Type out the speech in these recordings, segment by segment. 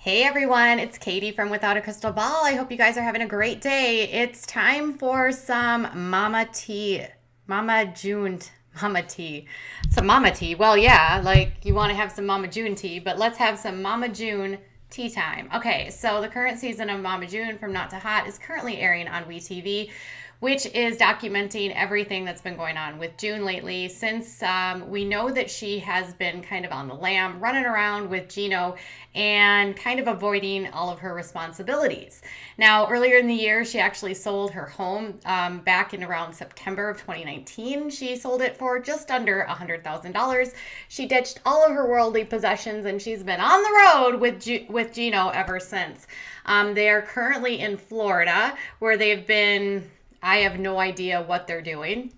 Hey everyone, it's Katie from Without a Crystal Ball. I hope you guys are having a great day. It's time for some Mama tea. Mama June, Mama tea. Some Mama tea. Well, yeah, like you want to have some Mama June tea, but let's have some Mama June tea time. Okay, so the current season of Mama June from Not to Hot is currently airing on WeTV, which is documenting everything that's been going on with June lately since we know that she has been kind of on the lam, running around with Gino and kind of avoiding all of her responsibilities. Now, earlier in the year, she actually sold her home back in around September of 2019. She sold it for just under $100,000. She ditched all of her worldly possessions and she's been on the road with Gino ever since. They are currently in Florida where they've been, I have no idea what they're doing.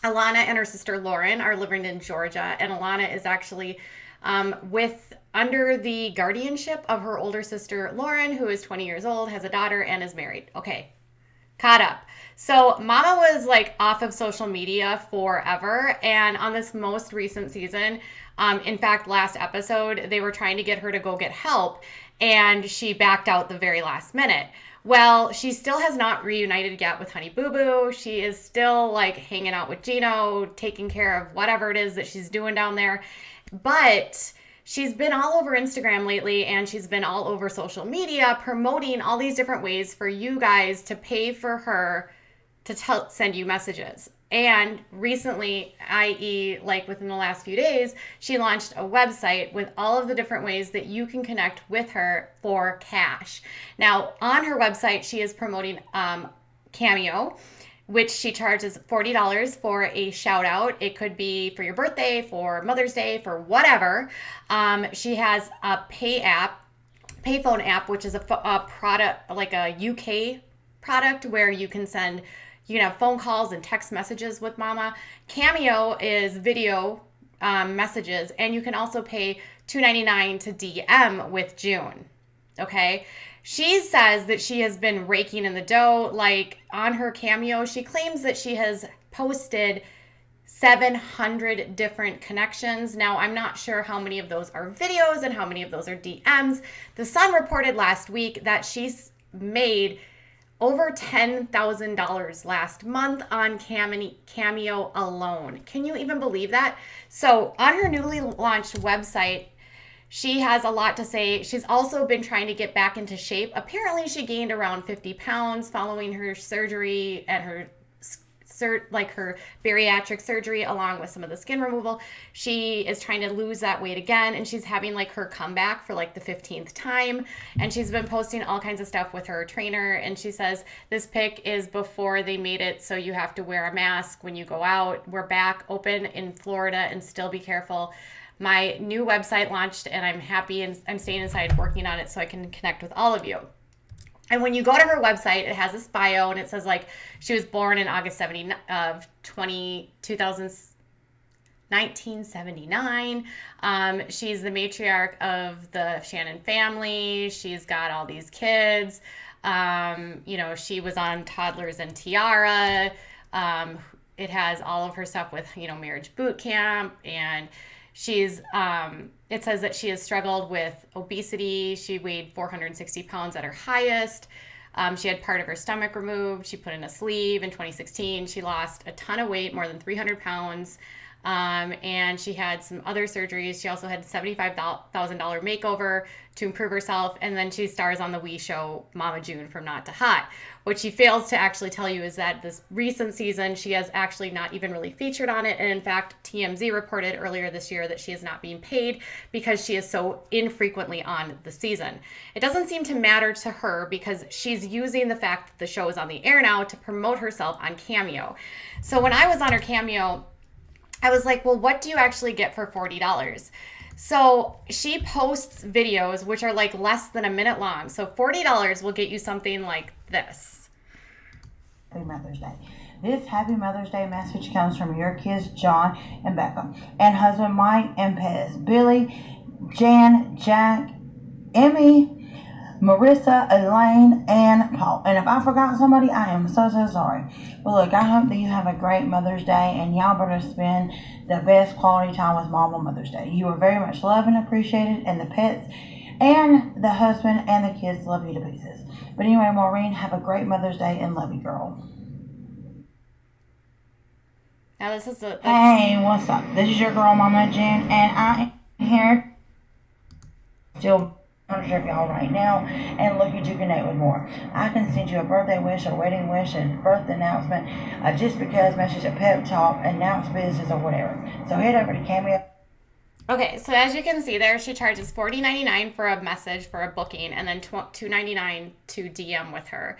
Alana and her sister Lauren are living in Georgia, and Alana is actually with under the guardianship of her older sister Lauren, who is 20 years old, has a daughter, and is married. Okay, caught up. So Mama was like off of social media forever, and on this most recent season, in fact, last episode, they were trying to get her to go get help, and she backed out the very last minute. Well, she still has not reunited yet with Honey Boo Boo. She is still like hanging out with Gino, taking care of whatever it is that she's doing down there. But she's been all over Instagram lately and she's been all over social media promoting all these different ways for you guys to pay for her to send you messages. And recently, i.e., like within the last few days, she launched a website with all of the different ways that you can connect with her for cash. Now, on her website, she is promoting Cameo, which she charges $40 for a shout out. It could be for your birthday, for Mother's Day, for whatever. She has a payphone app, which is a product, like a UK product where you can have phone calls and text messages with Mama. Cameo is video messages, and you can also pay $2.99 to DM with June. Okay? She says that she has been raking in the dough. Like on her Cameo, she claims that she has posted 700 different connections. Now, I'm not sure how many of those are videos and how many of those are DMs. The Sun reported last week that she's made over $10,000 last month on Cameo alone. Can you even believe that? So on her newly launched website, she has a lot to say. She's also been trying to get back into shape. Apparently, she gained around 50 pounds following her surgery and her her bariatric surgery along with some of the skin removal. She is trying to lose that weight again, and she's having like her comeback for like the 15th time, and she's been posting all kinds of stuff with her trainer. And she says this pic is before they made it so you have to wear a mask when you go out. We're back open in Florida, and still be careful. My new website launched and I'm happy, and I'm staying inside working on it so I can connect with all of you. And when you go to her website, it has this bio, and it says like she was born in August 1979. She's the matriarch of the Shannon family. She's got all these kids. She was on Toddlers and Tiara. It has all of her stuff with, marriage boot camp, and it says that she has struggled with obesity. She weighed 460 pounds at her highest. She had part of her stomach removed. She put in a sleeve in 2016. She lost a ton of weight, more than 300 pounds. And she had some other surgeries. She also had a $75,000 makeover to improve herself. And then she stars on the Wii show Mama June from Not to Hot. What she fails to actually tell you is that this recent season, she has actually not even really featured on it. And in fact, TMZ reported earlier this year that she is not being paid because she is so infrequently on the season. It doesn't seem to matter to her because she's using the fact that the show is on the air now to promote herself on Cameo. So when I was on her Cameo, I was like, well, what do you actually get for $40? So she posts videos which are like less than a minute long. So $40 will get you something like this. Happy Mother's Day. This Happy Mother's Day message comes from your kids, John and Becca, and husband Mike and pets, Billy, Jan, Jack, Emmy, Marissa, Elaine, and Paul. And if I forgot somebody, I am so sorry. Well, look, I hope that you have a great Mother's Day, and y'all better spend the best quality time with Mom on Mother's Day. You are very much loved and appreciated, and the pets And the husband and the kids love you to pieces. But anyway, Maureen, have a great Mother's Day and love you, girl. Now this is that's Hey, what's up? This is your girl, Mama Jen, and I am here still of y'all right now and looking to connect with more. I can send you a birthday wish, a wedding wish, a birthday announcement, just because message, a pep talk, announce business, or whatever. So head over to Cameo. okay. So as you can see there, she charges $40.99 for a message for a booking, and then $2.99 to DM with her.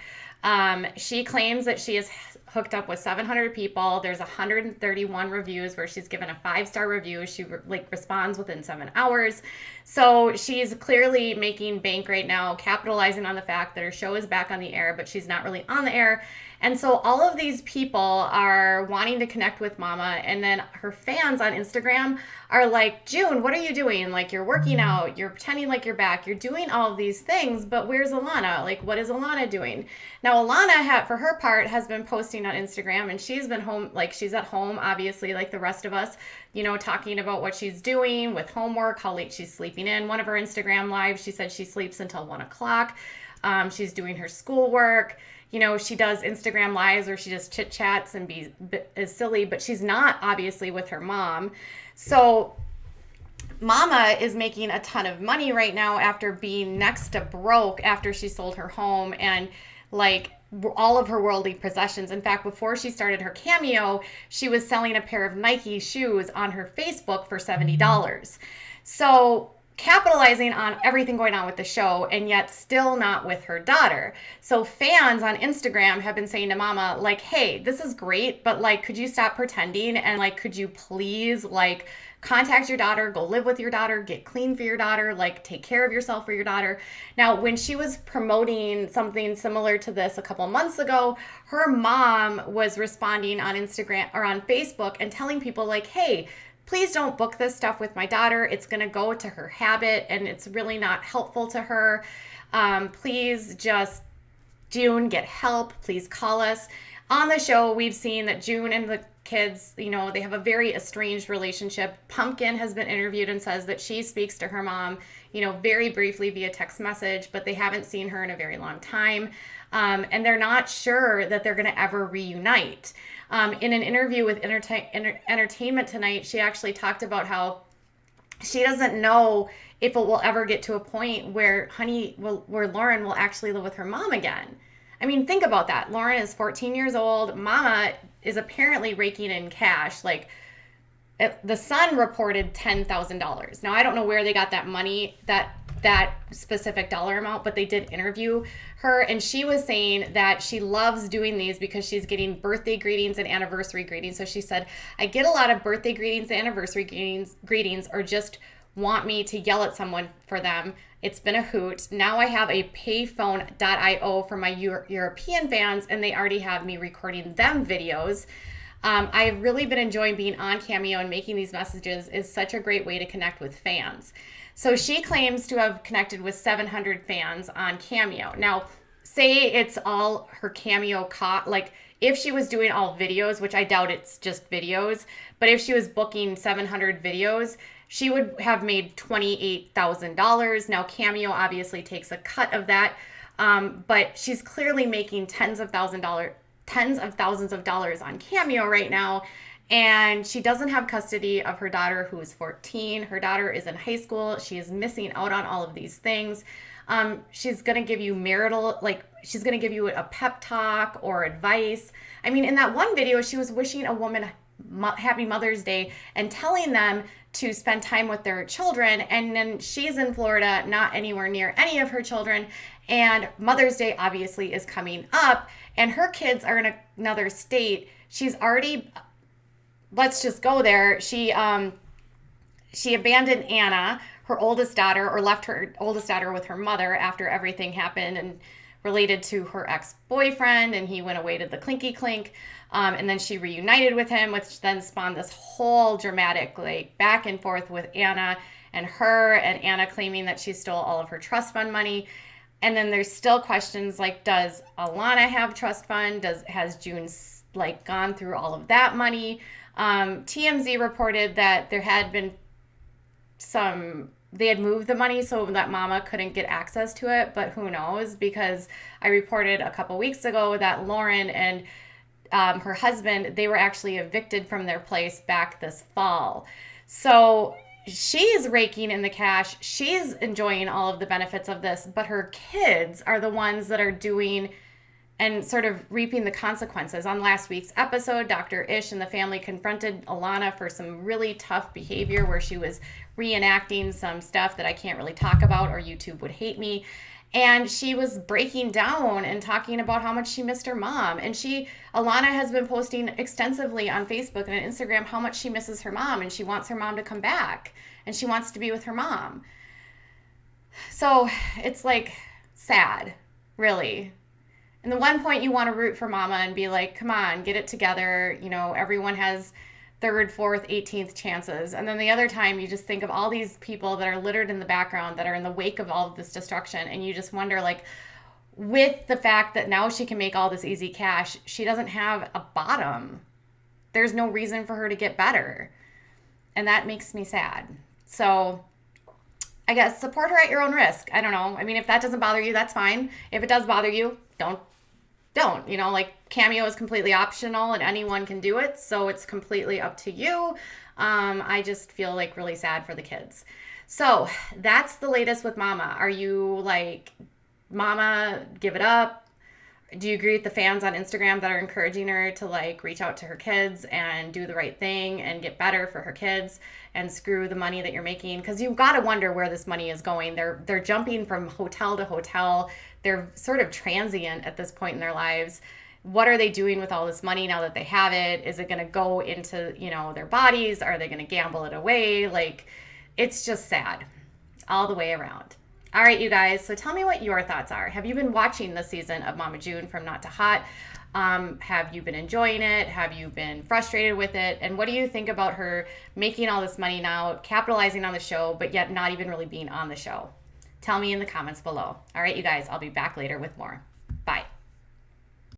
She claims that she is hooked up with 700 people. There's 131 reviews where she's given a 5-star review. She responds within 7 hours. So she's clearly making bank right now, capitalizing on the fact that her show is back on the air, but she's not really on the air. And so all of these people are wanting to connect with Mama, and then her fans on Instagram are like, June, what are you doing? Like, you're working out, you're pretending like you're back, you're doing all of these things, but where's Alana? Like, what is Alana doing? Now, Alana, for her part, has been posting on Instagram, and she's been home, like, she's at home, obviously, like the rest of us, you know, talking about what she's doing with homework, how late she's sleeping in. One of her Instagram lives, she said she sleeps until 1 o'clock. She's doing her schoolwork. You know, she does Instagram lives where she just chit chats and is silly, but she's not obviously with her mom. So Mama is making a ton of money right now after being next to broke after she sold her home and like all of her worldly possessions. In fact, before she started her Cameo, she was selling a pair of Nike shoes on her Facebook for $70. So capitalizing on everything going on with the show and yet still not with her daughter. So fans on Instagram have been saying to Mama, like, hey, this is great, but like, could you stop pretending? And like, could you please like contact your daughter, go live with your daughter, get clean for your daughter, like take care of yourself for your daughter. Now, when she was promoting something similar to this a couple months ago, her mom was responding on Instagram or on Facebook and telling people like, hey, please don't book this stuff with my daughter. It's going to go to her habit and it's really not helpful to her. Please just, June, get help. Please call us. On the show, we've seen that June and the kids, you know, they have a very estranged relationship. Pumpkin has been interviewed and says that she speaks to her mom, you know, very briefly via text message, but they haven't seen her in a very long time. And they're not sure that they're going to ever reunite. In an interview with Entertainment Tonight, she actually talked about how she doesn't know if it will ever get to a point where where Lauren will actually live with her mom again. I mean, think about that. Lauren is 14 years old. Mama is apparently raking in cash. Like, the son reported $10,000. Now, I don't know where they got that money, that specific dollar amount, but they did interview her, and she was saying that she loves doing these because she's getting birthday greetings and anniversary greetings. So she said, I get a lot of birthday greetings and anniversary greetings, or just want me to yell at someone for them. It's been a hoot. Now I have a payphone.io for my European fans, and they already have me recording them videos. I've really been enjoying being on Cameo, and making these messages is such a great way to connect with fans. So she claims to have connected with 700 fans on Cameo. Now, say it's all her Cameo like if she was doing all videos, which I doubt it's just videos, but if she was booking 700 videos, she would have made $28,000. Now, Cameo obviously takes a cut of that, but she's clearly making tens of thousands of dollars on Cameo right now. And she doesn't have custody of her daughter, who is 14. Her daughter is in high school. She is missing out on all of these things. She's going to give you she's going to give you a pep talk or advice. I mean, in that one video, she was wishing a woman happy Mother's Day and telling them to spend time with their children. And then she's in Florida, not anywhere near any of her children. And Mother's Day obviously is coming up, and her kids are in another state. She's already, let's just go there. She abandoned Anna, her oldest daughter, or left her oldest daughter with her mother after everything happened and related to her ex-boyfriend, and he went away to the Clinky Clink. And then she reunited with him, which then spawned this whole dramatic like back and forth with Anna and her, and Anna claiming that she stole all of her trust fund money. And then there's still questions like, does Alana have trust fund? Has June like gone through all of that money? TMZ reported that there had been some they had moved the money so that mama couldn't get access to it, but who knows, because I reported a couple weeks ago that Lauren and her husband, they were actually evicted from their place back this fall. So she's raking in the cash. She's enjoying all of the benefits of this, but her kids are the ones that are doing and sort of reaping the consequences. On last week's episode, Dr. Ish and the family confronted Alana for some really tough behavior where she was reenacting some stuff that I can't really talk about or YouTube would hate me. And she was breaking down and talking about how much she missed her mom. And Alana has been posting extensively on Facebook and on Instagram how much she misses her mom and she wants her mom to come back and she wants to be with her mom. So it's like sad, really. And the one point you want to root for mama and be like, come on, get it together. You know, everyone has third, fourth, 18th chances. And then the other time you just think of all these people that are littered in the background that are in the wake of all of this destruction. And you just wonder, like, with the fact that now she can make all this easy cash, she doesn't have a bottom. There's no reason for her to get better. And that makes me sad. So I guess support her at your own risk. I don't know. I mean, if that doesn't bother you, that's fine. If it does bother you, don't. You know, like, Cameo is completely optional and anyone can do it, so it's completely up to you. I just feel like really sad for the kids. So that's the latest with mama. Are you like, mama, give it up? Do you agree with the fans on Instagram that are encouraging her to, like, reach out to her kids and do the right thing and get better for her kids and screw the money that you're making? Because you've got to wonder where this money is going. They're jumping from hotel to hotel. They're sort of transient at this point in their lives. What are they doing with all this money now that they have it? Is it going to go into, you know, their bodies? Are they going to gamble it away? Like, it's just sad all the way around. All right, you guys. So tell me what your thoughts are. Have you been watching the season of Mama June from Not to Hot? Have you been enjoying it? Have you been frustrated with it? And what do you think about her making all this money now, capitalizing on the show, but yet not even really being on the show? Tell me in the comments below. All right, you guys, I'll be back later with more. Bye.